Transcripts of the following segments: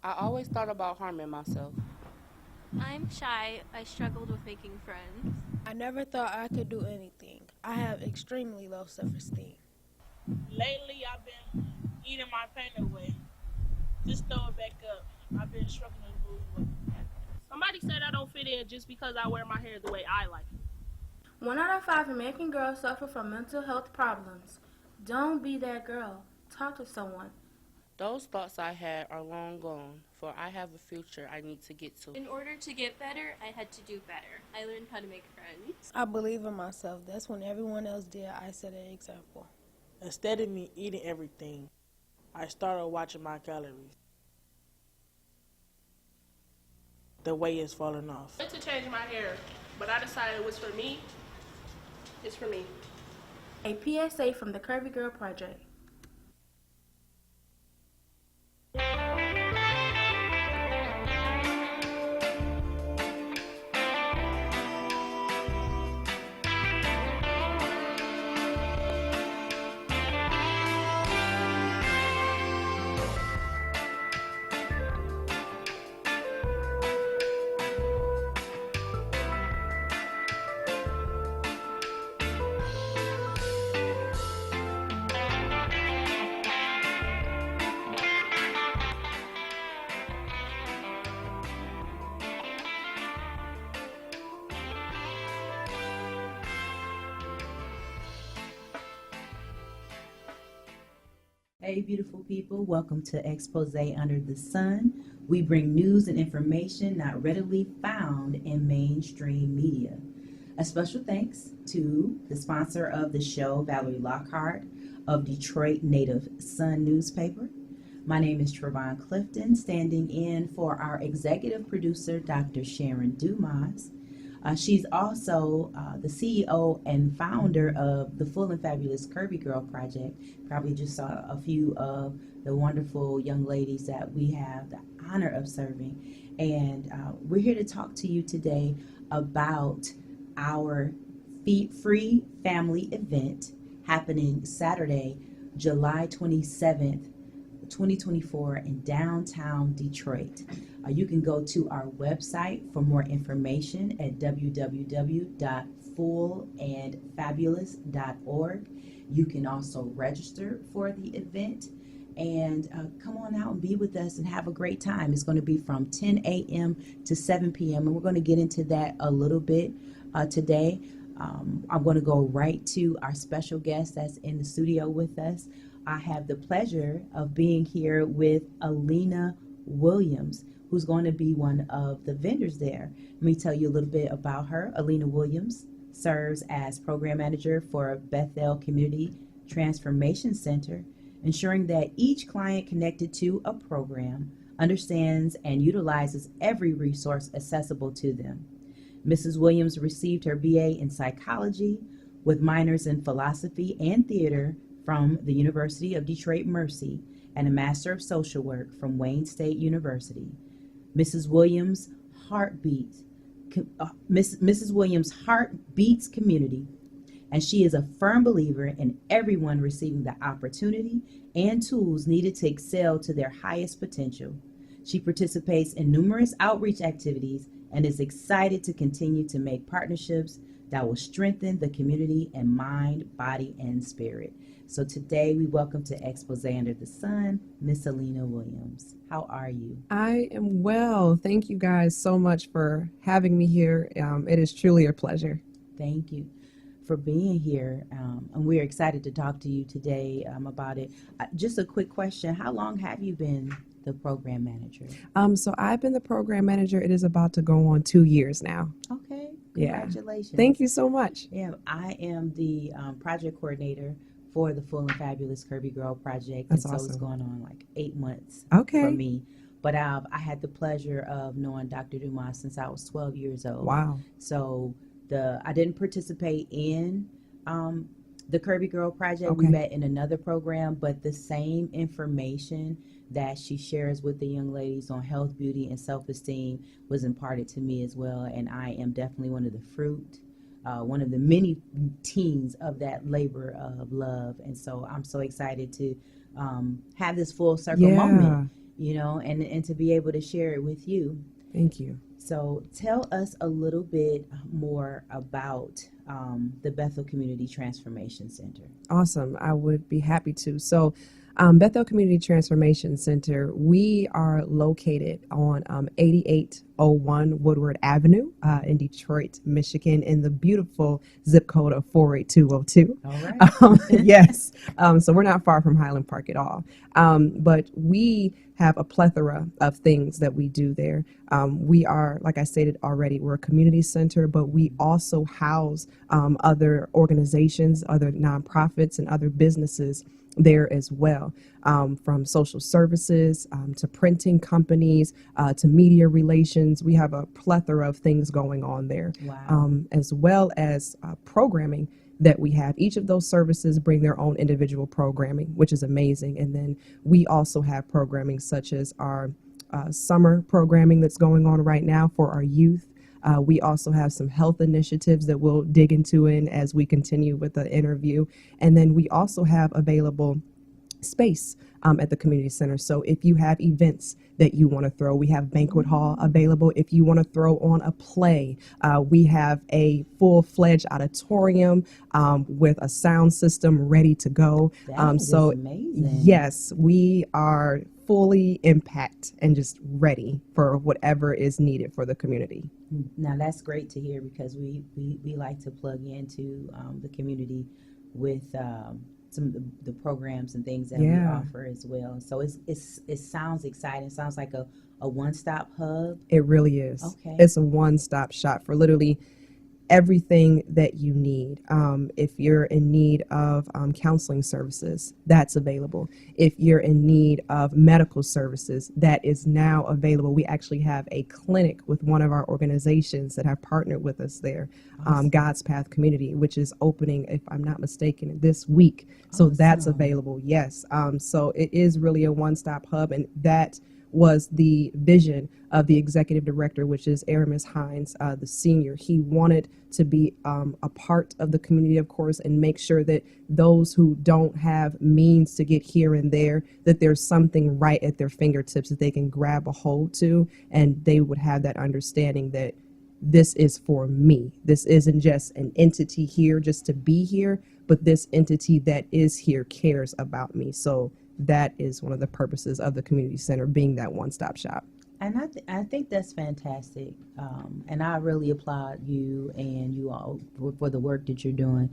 I always thought about harming myself. I'm shy. I struggled with making friends. I never thought I could do anything. I have extremely low self esteem. Lately, I've been eating my pain away. Just throw it back up. I've been struggling to lose weight. Somebody said I don't fit in just because I wear my hair the way I like it. 1 out of 5 American girls suffer from mental health problems. Don't be that girl. Talk to someone. Those thoughts I had are long gone, for I have a future I need to get to. In order to get better, I had to do better. I learned how to make friends. I believe in myself. That's when everyone else did, I set an example. Instead of me eating everything, I started watching my calories. The weight is falling off. I wanted to change my hair, but I decided it was for me. It's for me. A PSA from the Curvy Girl Project. Hey, beautiful people, welcome to Expose Under the Sun. We bring news and information not readily found in mainstream media. A special thanks to the sponsor of the show, Valerie Lockhart of Detroit Native Sun newspaper. My name is Trevon Clifton, standing in for our executive producer, Dr. Sharon Dumas. She's also the CEO and founder of the Full and Fabulous Curvy Girl Project. Probably just saw a few of the wonderful young ladies that we have the honor of serving. And we're here to talk to you today about our Feet Free Family event happening Saturday, July 27th, 2024 in downtown Detroit. You can go to our website for more information at www.fullandfabulous.org. You can also register for the event and come on out and be with us and have a great time. It's going to be from 10 a.m. to 7 p.m. and we're going to get into that a little bit today. I'm going to go right to our special guest that's in the studio with us. I have the pleasure of being here with Alina Williams, who's going to be one of the vendors there. Let me tell you a little bit about her. Alina Williams serves as program manager for Bethel Community Transformation Center, ensuring that each client connected to a program understands and utilizes every resource accessible to them. Mrs. Williams received her BA in psychology with minors in philosophy and theater from the University of Detroit Mercy and a Master of Social Work from Wayne State University. Mrs. Williams' Mrs. Williams' heart beats community, and she is a firm believer in everyone receiving the opportunity and tools needed to excel to their highest potential. She participates in numerous outreach activities and is excited to continue to make partnerships that will strengthen the community in mind, body, and spirit. So today we welcome to Expose Under the Sun, Miss Alina Williams. How are you? I am well. Thank you guys so much for having me here. It is truly a pleasure. Thank you for being here. And we're excited to talk to you today about it. Just a quick question. How long have you been the program manager? So I've been the program manager. It is about to go on 2 years now. Okay. Yeah. Congratulations. Thank you so much. Yeah, I am the project coordinator for the Full and Fabulous Curvy Girl Project. That's and so it's awesome. going on like 8 months Okay. for me. But I had the pleasure of knowing Dr. Dumas since I was 12 years old. Wow. So I didn't participate in the Curvy Girl Project. Okay. We met in another program, but the same information that she shares with the young ladies on health, beauty, and self-esteem was imparted to me as well. And I am definitely one of the fruit, one of the many teens of that labor of love. And so I'm so excited to have this full circle moment and to be able to share it with you. Thank you. So tell us a little bit more about the Bethel Community Transformation Center. Awesome. I would be happy to. So, Bethel Community Transformation Center, we are located on 8801 Woodward Avenue in Detroit, Michigan, in the beautiful zip code of 48202. All right. Yes. So we're not far from Highland Park at all. But we have a plethora of things that we do there. We are, like I stated already, we're a community center, but we also house other organizations, other nonprofits, and other businesses there as well, from social services to printing companies to media relations. We have a plethora of things going on there. Wow. As well as programming that we have. Each of those services bring their own individual programming, which is amazing. And then we also have programming such as our summer programming that's going on right now for our youth. We also have some health initiatives that we'll dig into as we continue with the interview. And then we also have available space at the community center. So if you have events that you want to throw, we have banquet hall available. If you want to throw on a play, we have a full-fledged auditorium with a sound system ready to go. That is amazing. Yes, we are fully impact and just ready for whatever is needed for the community. Now that's great to hear, because we like to plug into the community with some of the programs and things that we offer as well. So it sounds exciting. It sounds like a one-stop hub. It really is. Okay. It's a one-stop shop for literally everything that you need. If you're in need of counseling services, that's available. If you're in need of medical services, that is now available. We actually have a clinic with one of our organizations that have partnered with us there, God's Path Community, which is opening, if I'm not mistaken, this week. So that's available, yes. So it is really a one-stop hub, and that was the vision of the executive director, which is Aramis Hines, the senior. He wanted to be a part of the community, of course, and make sure that those who don't have means to get here and there, that there's something right at their fingertips that they can grab a hold to, and they would have that understanding that this is for me. This isn't just an entity here just to be here, but this entity that is here cares about me. So that is one of the purposes of the community center, being that one-stop shop. And I think that's fantastic. And I really applaud you and you all for the work that you're doing,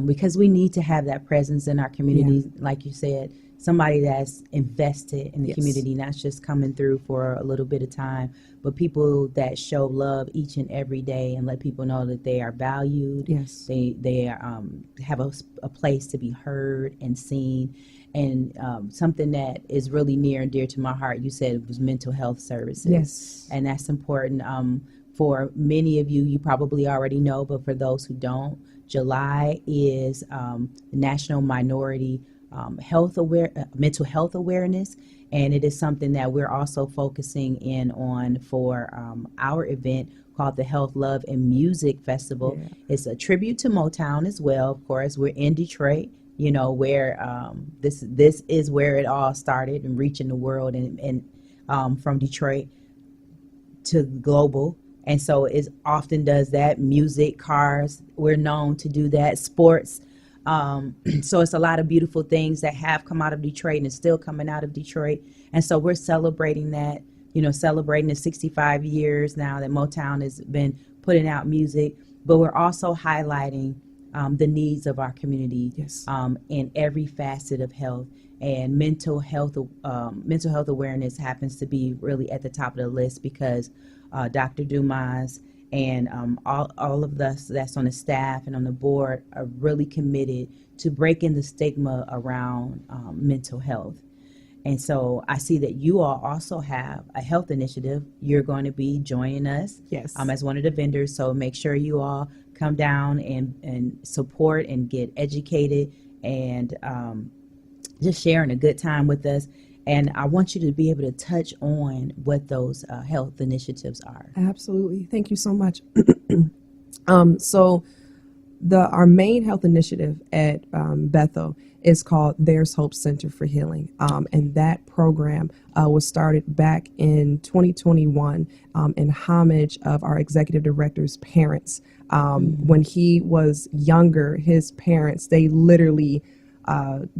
because we need to have that presence in our community, like you said, somebody that's invested in the community, not just coming through for a little bit of time, but people that show love each and every day and let people know that they are valued. Yes. They are, have a place to be heard and seen. And something that is really near and dear to my heart, you said it was mental health services. Yes. And that's important. For many of you, you probably already know, but for those who don't, July is National Minority Mental Health Awareness. And it is something that we're also focusing in on for our event called the Health, Love, and Music Festival. Yeah. It's a tribute to Motown as well. Of course, we're in Detroit, you know, where this is where it all started, and reaching the world, and from Detroit to global. And so it often does that. Music, cars, we're known to do that. Sports. So it's a lot of beautiful things that have come out of Detroit and is still coming out of Detroit. And so we're celebrating that, you know, celebrating the 65 years now that Motown has been putting out music. But we're also highlighting the needs of our community, in every facet of health. And mental health awareness happens to be really at the top of the list, because Dr. Dumas and all of us that's on the staff and on the board are really committed to breaking the stigma around mental health. And so I see that you all also have a health initiative. You're going to be joining us as one of the vendors. So make sure you all come down and support and get educated, and just sharing a good time with us. And I want you to be able to touch on what those health initiatives are. Absolutely. Thank you so much. So Our main health initiative at Bethel is called There's Hope Center for Healing, and that program was started back in 2021 in homage of our executive director's parents. When he was younger, his parents, they literally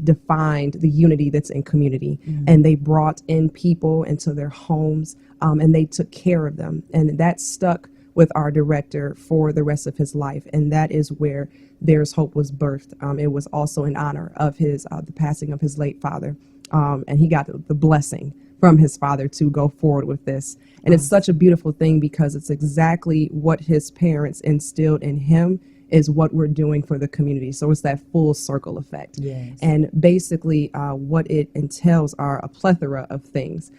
defined the unity that's in community, and they brought in people into their homes, and they took care of them, and that stuck with our director for the rest of his life, and that is where There's Hope was birthed. It was also in honor of his the passing of his late father, and he got the blessing from his father to go forward with this. And it's such a beautiful thing because it's exactly what his parents instilled in him is what we're doing for the community. So it's that full circle effect. Yes. And basically what it entails are a plethora of things.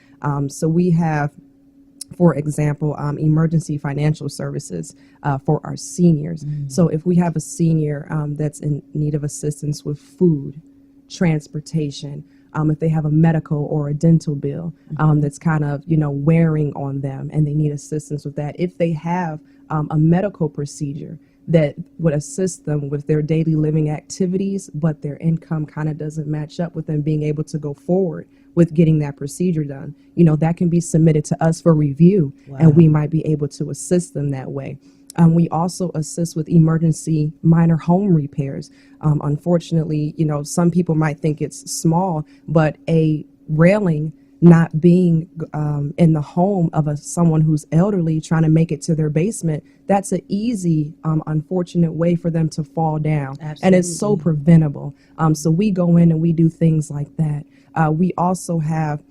So we have, for example, emergency financial services for our seniors. So if we have a senior that's in need of assistance with food, transportation, if they have a medical or a dental bill that's kind of, wearing on them and they need assistance with that. If they have a medical procedure that would assist them with their daily living activities, but their income kind of doesn't match up with them being able to go forward with getting that procedure done, that can be submitted to us for review, and we might be able to assist them that way. We also assist with emergency minor home repairs. Unfortunately, some people might think it's small, but a railing not being in the home of someone who's elderly trying to make it to their basement, that's an easy, unfortunate way for them to fall down. Absolutely. And it's so preventable. So we go in and we do things like that. We also have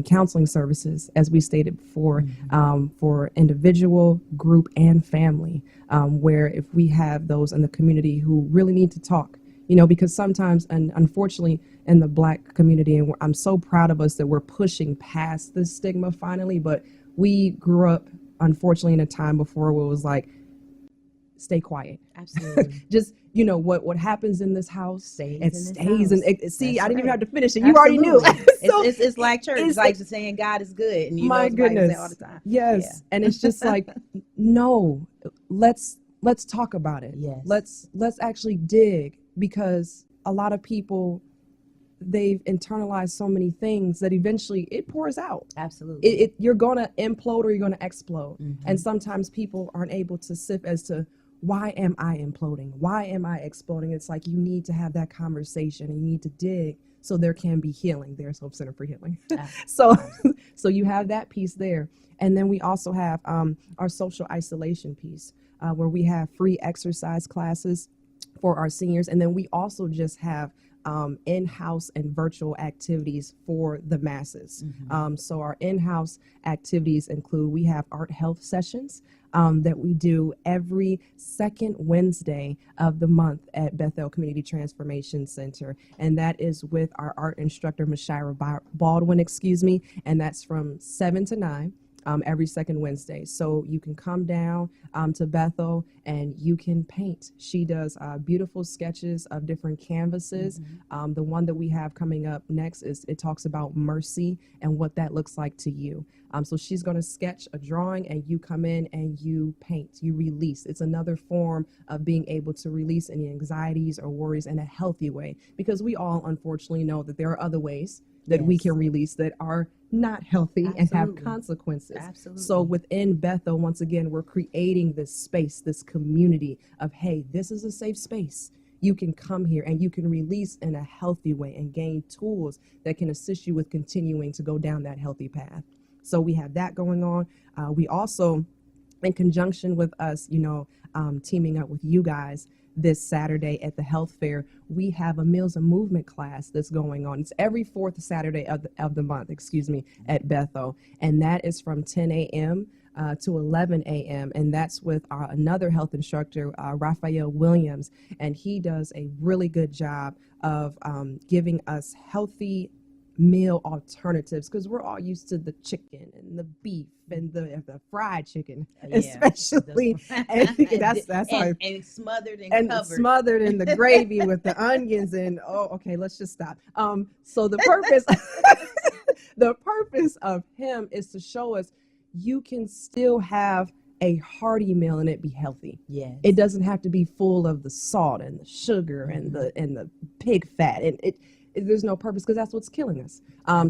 counseling services, as we stated before, for individual, group, and family, where if we have those in the community who really need to talk, because sometimes, and unfortunately, in the Black community, and I'm so proud of us that we're pushing past this stigma finally, but we grew up, unfortunately, in a time before where it was like, stay quiet. Absolutely. Just, what happens in this house, Stays it in this stays. And house. see, That's I didn't even right. have to finish it. You already knew. Absolutely. So it's like church. it's It's like saying God is good. And my somebody can say goodness. all the time. Yes. Yeah. And it's just like, no, let's talk about it. Yes. Let's actually dig, because a lot of people, they've internalized so many things that eventually it pours out. Absolutely. You're going to implode or you're going to explode. And sometimes people aren't able to sift as to, why am I imploding? Why am I exploding? It's like you need to have that conversation and you need to dig so there can be healing. There's Hope Center for Healing. So you have that piece there. And then we also have our social isolation piece, where we have free exercise classes for our seniors. And then we also just have in-house and virtual activities for the masses. So our in-house activities include, we have art health sessions that we do every second Wednesday of the month at Bethel Community Transformation Center. And that is with our art instructor, Mashira Baldwin, and that's from 7 to 9. Every second Wednesday. So you can come down to Bethel and you can paint. She does beautiful sketches of different canvases. The one that we have coming up next it talks about mercy and what that looks like to you. So she's going to sketch a drawing and you come in and you paint, you release. It's another form of being able to release any anxieties or worries in a healthy way, because we all unfortunately know that there are other ways that we can release that are not healthy and have consequences. Absolutely. So within Bethel, once again, we're creating this space, this community of, hey, this is a safe space. You can come here and you can release in a healthy way and gain tools that can assist you with continuing to go down that healthy path. So we have that going on. We also, in conjunction with us, teaming up with you guys, this Saturday at the health fair, we have a Meals and Movement class that's going on. It's every fourth Saturday of the month, at Bethel. And that is from 10 a.m. To 11 a.m. And that's with another health instructor, Raphael Williams. And he does a really good job of giving us healthy meal alternatives, because we're all used to the chicken and the beef and the fried chicken, especially. And that's how and smothered and covered. smothered in the gravy with the onions and okay, let's just stop. So the purpose of him is to show us you can still have a hearty meal and it be healthy. Yes. It doesn't have to be full of the salt and the sugar and the pig fat, and there's no purpose because that's what's killing us.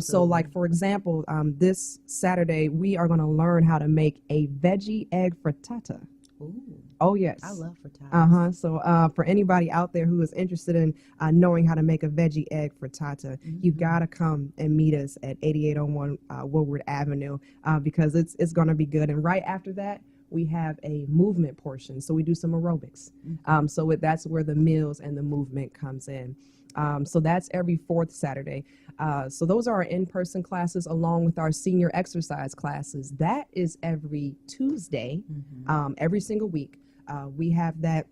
So like, for example, this Saturday we are going to learn how to make a veggie egg frittata. Ooh, Oh yes, I love frittata. So for anybody out there who is interested in knowing how to make a veggie egg frittata, you gotta come and meet us at 8801 Woodward Avenue because it's gonna be good. And right after that, we have a movement portion, so we do some aerobics. So that's where the meals and the movement comes in. So that's every fourth Saturday. So those are our in-person classes along with our senior exercise classes. That is every Tuesday, every single week. We have that,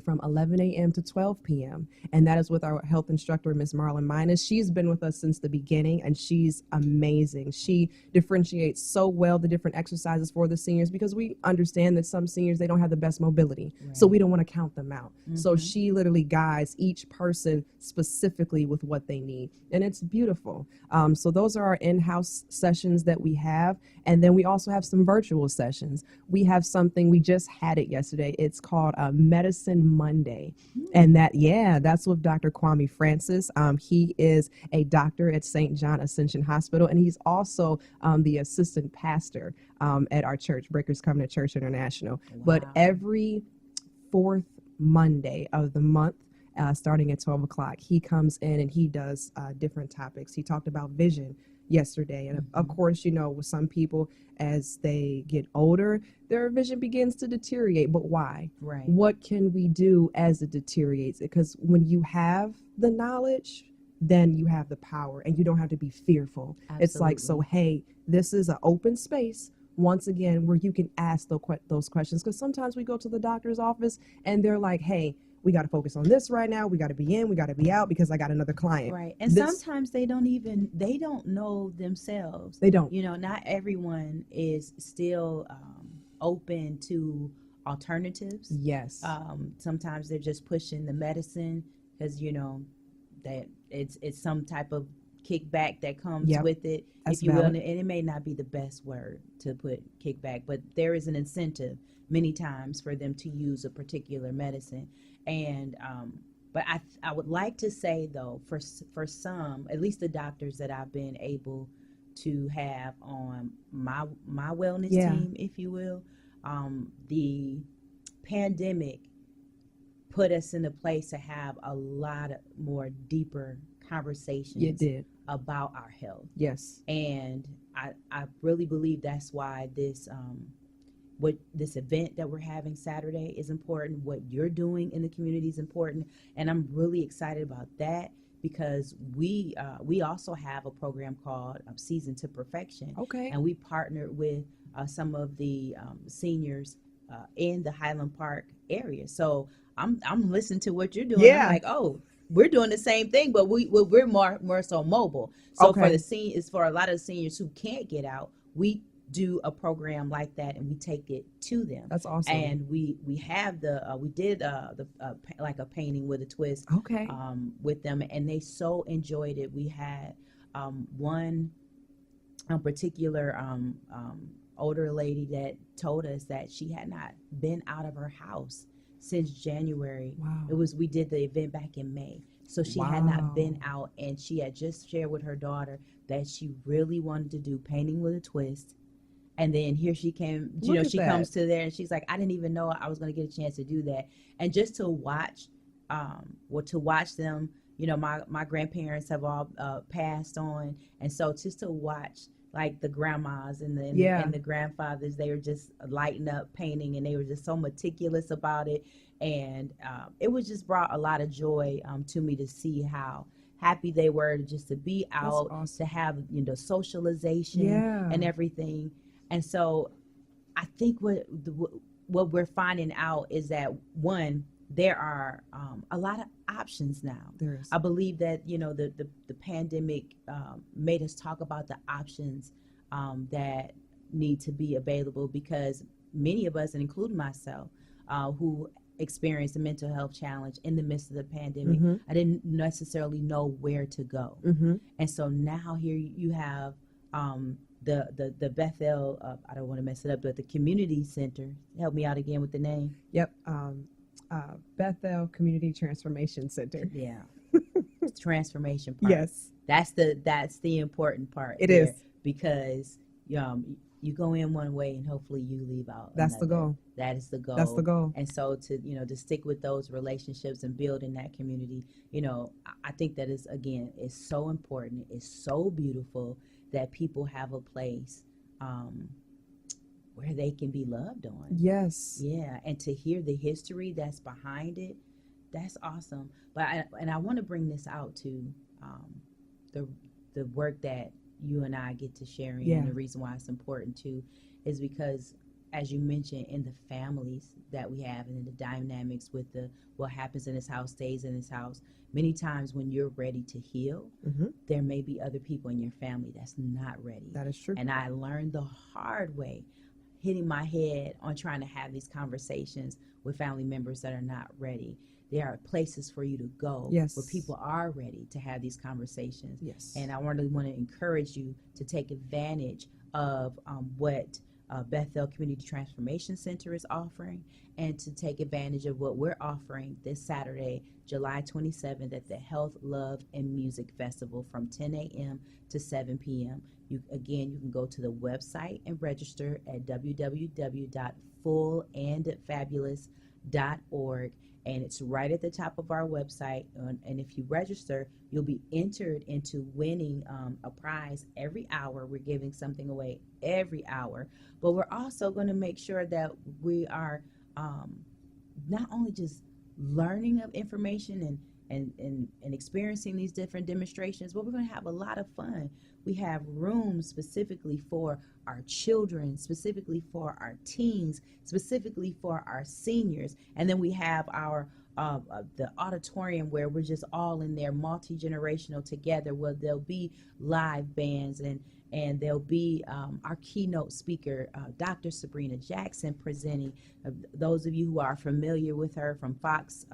from 11 a.m. to 12 p.m. And that is with our health instructor, Ms. Marlon Minus. She's been with us since the beginning, and she's amazing. She differentiates so well the different exercises for the seniors because we understand that some seniors, they don't have the best mobility. So we don't want to count them out. So she literally guides each person specifically with what they need. And it's beautiful. So those are our in-house sessions that we have. And then we also have some virtual sessions. We have something, we just had it yesterday. It's called Medicine Monday. And that's with Dr. Kwame Francis. He is a doctor at St. John Ascension Hospital, and he's also the assistant pastor at our church, Breakers Covenant Church International. But every fourth Monday of the month, starting at 12 o'clock, he comes in and he does different topics. He talked about vision yesterday. And of course, with some people, as they get older, their vision begins to deteriorate. But why? Right. What can we do as it deteriorates? Because when you have the knowledge, then you have the power and you don't have to be fearful. Absolutely. It's like, so, hey, this is an open space, once again, where you can ask those questions. Because sometimes we go to the doctor's office and they're like, hey, we got to focus on this right now. We got to be in, we got to be out because I got another client. Right. And sometimes they don't know themselves. They don't. Not everyone is still open to alternatives. Yes. Sometimes they're just pushing the medicine because, that it's some type of kickback that comes with it, That's if you will. valid. And it may not be the best word to put kickback, but there is an incentive many times for them to use a particular medicine. And but I would like to say, though, for some, at least the doctors that I've been able to have on my wellness team, if you will, the pandemic put us in a place to have a lot of more deeper conversations. It did. About our health. Yes. And I really believe that's why this event that we're having Saturday is important. What you're doing in the community is important, and I'm really excited about that because we also have a program called Season to Perfection. Okay. And we partnered with some of the seniors in the Highland Park area. So I'm listening to what you're doing. Yeah. I'm like, oh, we're doing the same thing, but we're more so mobile. So for a lot of the seniors who can't get out, we do a program like that and we take it to them. That's awesome. And we have we did like a painting with a twist. Okay. With them, and they so enjoyed it. We had one particular older lady that told us that she had not been out of her house since January. Wow. We did the event back in May. So she had not been out, and she had just shared with her daughter that she really wanted to do painting with a twist. And then here she came, she comes to there and she's like, I didn't even know I was going to get a chance to do that. And just to watch them, my grandparents have all passed on. And so just to watch like the grandmas and the grandfathers, they were just lighting up painting and they were just so meticulous about it. And it was just brought a lot of joy to me to see how happy they were just to be out, to have, socialization and everything. And so I think what we're finding out is that, one, there are a lot of options now. There is. I believe that, the pandemic made us talk about the options that need to be available, because many of us, and including myself, who experienced a mental health challenge in the midst of the pandemic, I didn't necessarily know where to go. And so now here you have the Bethel, I don't want to mess it up, but the community center. Help me out again with the name. Yep. Bethel Community Transformation Center. Yeah. Transformation part. Yes. That's the important part. It there, is. because you go in one way and hopefully you leave out. That's the another. goal. That is the goal. That's the goal. And so to stick with those relationships and build in that community, I think that is so important. It's so beautiful that people have a place where they can be loved on. Yes. Yeah, and to hear the history that's behind it, that's awesome. But I want to bring this out to the work that you and I get to sharing. Yeah. And the reason why it's important too is because, as you mentioned, in the families that we have and in the dynamics with what happens in this house stays in this house, many times when you're ready to heal, there may be other people in your family that's not ready. That is true. And I learned the hard way, hitting my head on trying to have these conversations with family members that are not ready. There are places for you to go Yes. where people are ready to have these conversations. Yes. And I really want to encourage you to take advantage of what Bethel Community Transformation Center is offering, and to take advantage of what we're offering this Saturday, July 27th, at the Health, Love, and Music Festival from 10 a.m. to 7 p.m. You can go to the website and register at www.fullandfabulous.org. And it's right at the top of our website. And if you register, you'll be entered into winning a prize every hour. We're giving something away every hour. But we're also going to make sure that we are not only just learning of information and experiencing these different demonstrations, but we're going to have a lot of fun. We have rooms specifically for our children, specifically for our teens, specifically for our seniors. And then we have our the auditorium where we're just all in there, multi-generational together, where there'll be live bands and there'll be our keynote speaker, Dr. Sabrina Jackson, presenting. Those of you who are familiar with her from Fox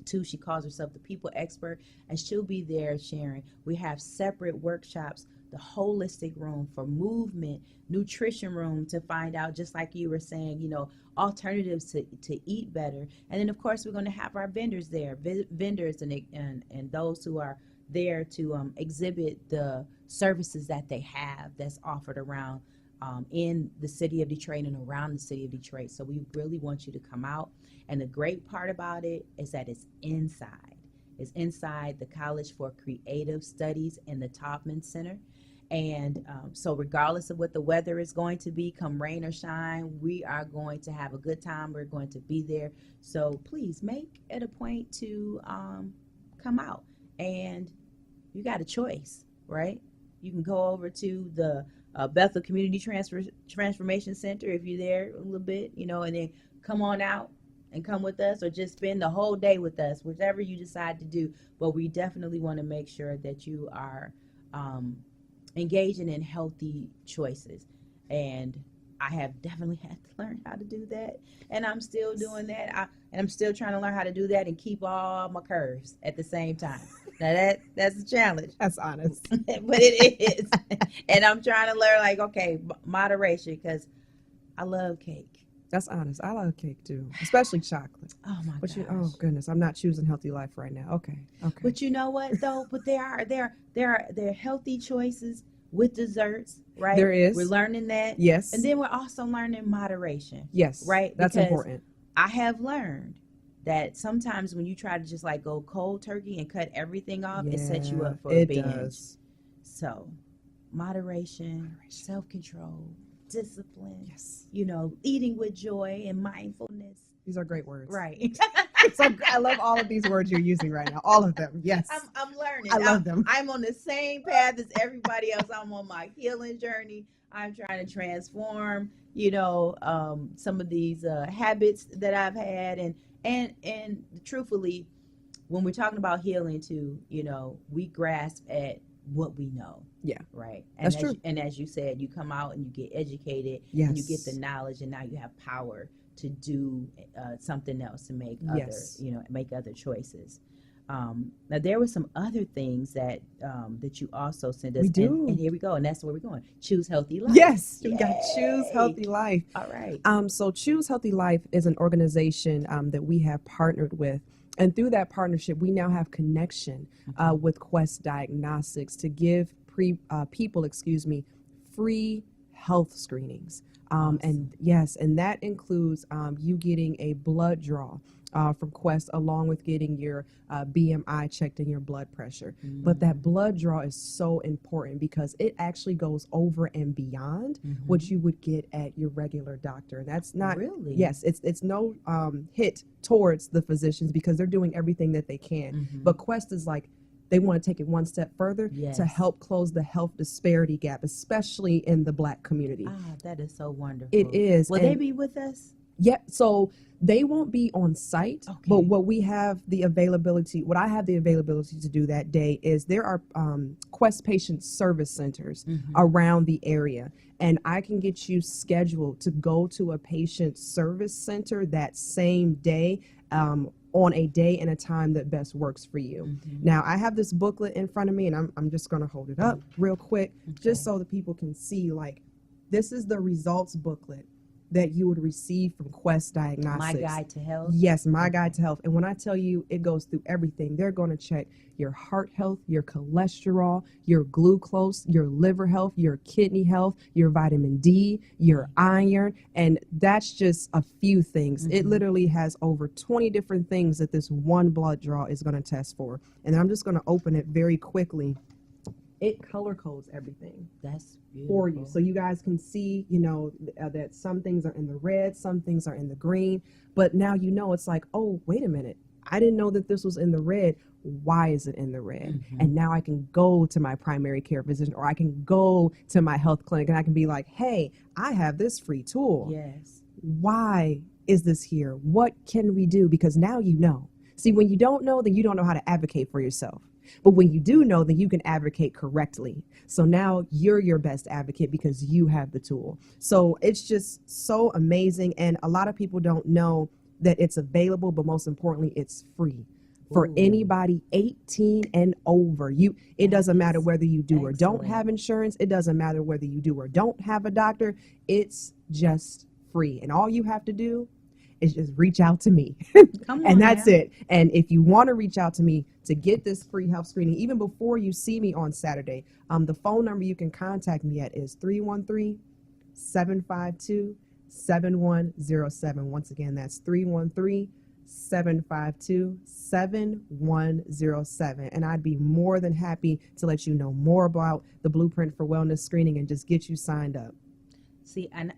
2, she calls herself the people expert, and she'll be there sharing. We have separate workshops, the holistic room for movement, nutrition room to find out, just like you were saying, alternatives to eat better. And then of course we're going to have our vendors there, vendors and those who are there to exhibit the services that they have that's offered around in the city of Detroit and around the city of Detroit. So we really want you to come out. And the great part about it is that it's inside. It's inside the College for Creative Studies in the Taubman Center. And so regardless of what the weather is going to be, come rain or shine, we are going to have a good time. We're going to be there. So please make it a point to come out. And you got a choice, right? You can go over to the Bethel Community Transformation Center if you're there a little bit, and then come on out and come with us, or just spend the whole day with us, whichever you decide to do. But we definitely want to make sure that you are engaging in healthy choices. And I have definitely had to learn how to do that. And I'm still doing that. And I'm still trying to learn how to do that and keep all my curves at the same time. Now that's a challenge. That's honest. But it is. And I'm trying to learn, moderation, because I love cake. That's honest. I love cake too, especially chocolate. Oh my gosh. Oh goodness, I'm not choosing healthy life right now. Okay. But you know what though? But there are healthy choices with desserts, right? There is. We're learning that. Yes. And then we're also learning moderation. Yes. Right? That's Because important. I have learned that sometimes when you try to just go cold turkey and cut everything off, it sets you up for a binge. Does. So, moderation, self-control, discipline. Yes. Eating with joy and mindfulness. These are great words. Right. So I love all of these words you're using right now. All of them. Yes. I'm learning. I love them. I'm on the same path as everybody else. I'm on my healing journey. I'm trying to transform, some of these habits that I've had. And truthfully, when we're talking about healing too, we grasp at what we know. Yeah. Right. That's true. And as you said, you come out and you get educated. Yes. And you get the knowledge, and now you have power to do something else, to make Yes. make other choices. Now there were some other things that that you also sent us. We do. And here we go, and that's where we're going. Choose Healthy Life. Yes, we got Choose Yay. Healthy Life. All right. So Choose Healthy Life is an organization that we have partnered with. And through that partnership, we now have connection with Quest Diagnostics to give people, free health screenings. And yes, and that includes you getting a blood draw from Quest, along with getting your BMI checked and your blood pressure. But that blood draw is so important because it actually goes over and beyond what you would get at your regular doctor. And that's not Really? Yes, it's no hit towards the physicians because they're doing everything that they can. But Quest is like, they want to take it one step further Yes. to help close the health disparity gap, especially in the Black community. Ah, that is so wonderful. It is. Will they and- be with us? Yeah, so they won't be on site, Okay. but what I have the availability to do that day is there are Quest Patient Service Centers around the area, and I can get you scheduled to go to a patient service center that same day on a day and a time that best works for you. Now, I have this booklet in front of me, and I'm just going to hold it up real quick just so that people can see, like, this is the results booklet that you would receive from Quest Diagnostics. My Guide to Health? Yes, My Guide to Health. And when I tell you it goes through everything, they're going to check your heart health, your cholesterol, your glucose, your liver health, your kidney health, your vitamin D, your iron, and that's just a few things. It literally has over 20 different things that this one blood draw is going to test for. And I'm just going to open it very quickly. It color codes everything That's beautiful. for you, so you guys can see, that some things are in the red, some things are in the green, but now it's like, oh, wait a minute, I didn't know that this was in the red. Why is it in the red? And now I can go to my primary care physician, or I can go to my health clinic, and I can be like, hey, I have this free tool. Yes. Why is this here? What can we do? Because now you know. See, when you don't know, then you don't know how to advocate for yourself. But when you do know, then you can advocate correctly. So now you're your best advocate because you have the tool. So it's just so amazing. And a lot of people don't know that it's available, but most importantly, it's free for anybody 18 and over. It doesn't matter whether you do or don't have insurance. It doesn't matter whether you do or don't have a doctor. It's just free. And all you have to do is just reach out to me. Come on And that's now. it. And if you want to reach out to me to get this free health screening, even before you see me on Saturday, the phone number you can contact me at is 313-752-7107. Once again, that's 313-752-7107. And I'd be more than happy to let you know more about the Blueprint for Wellness screening and just get you signed up. See, and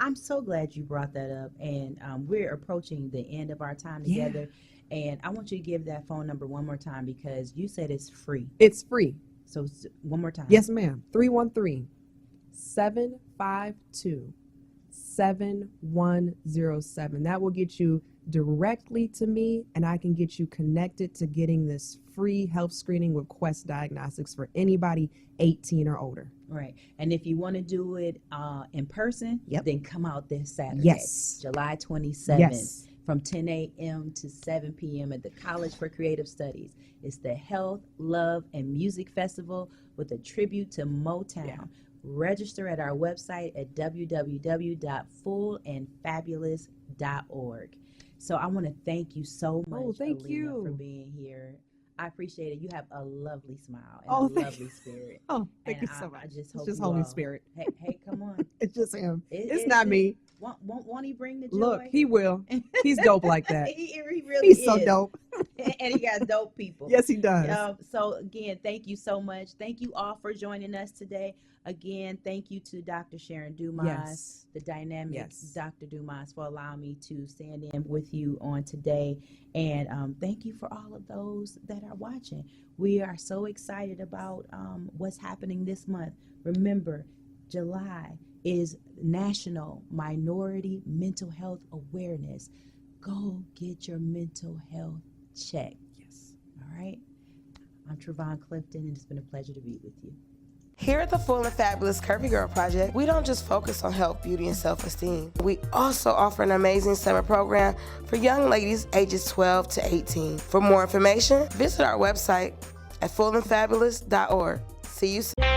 I'm so glad you brought that up, and we're approaching the end of our time together, and I want you to give that phone number one more time because you said it's free. It's free. So one more time. Yes, ma'am. 313-752-7107. That will get you directly to me, and I can get you connected to getting this free health screening with Quest Diagnostics for anybody 18 or older. Right. And if you want to do it in person, then come out this Saturday, Yes. July 27th. Yes. From 10 a.m. to 7 p.m. at the College for Creative Studies. It's the Health, Love, and Music Festival with a tribute to Motown. Yeah. Register at our website at www.fullandfabulous.org. So I want to thank you so much, thank Alina, you. for being here. I appreciate it. You have a lovely smile and Oh, a thank lovely spirit. Oh, thank And you so much. I just It's hope just you Holy all- Spirit. Hey, come on. It's just him. It- It's it- not it- me. Won't he bring the joy? Look, he will. He's dope like that. he really He's is. so dope. And he got dope people. Yes, he does. So again, thank you so much. Thank you all for joining us today. Again, thank you to Dr. Sharon Dumas, Yes. the dynamic Yes. Dr. Dumas, for allowing me to stand in with you on today. And thank you for all of those that are watching. We are so excited about what's happening this month. Remember, July is National Minority Mental Health Awareness. Go get your mental health checked. Yes. All right. I'm Trevon Clifton, and it's been a pleasure to be with you. Here at the Full and Fabulous Curvy Girl Project, we don't just focus on health, beauty, and self-esteem. We also offer an amazing summer program for young ladies ages 12 to 18. For more information, visit our website at fullandfabulous.org. See you soon.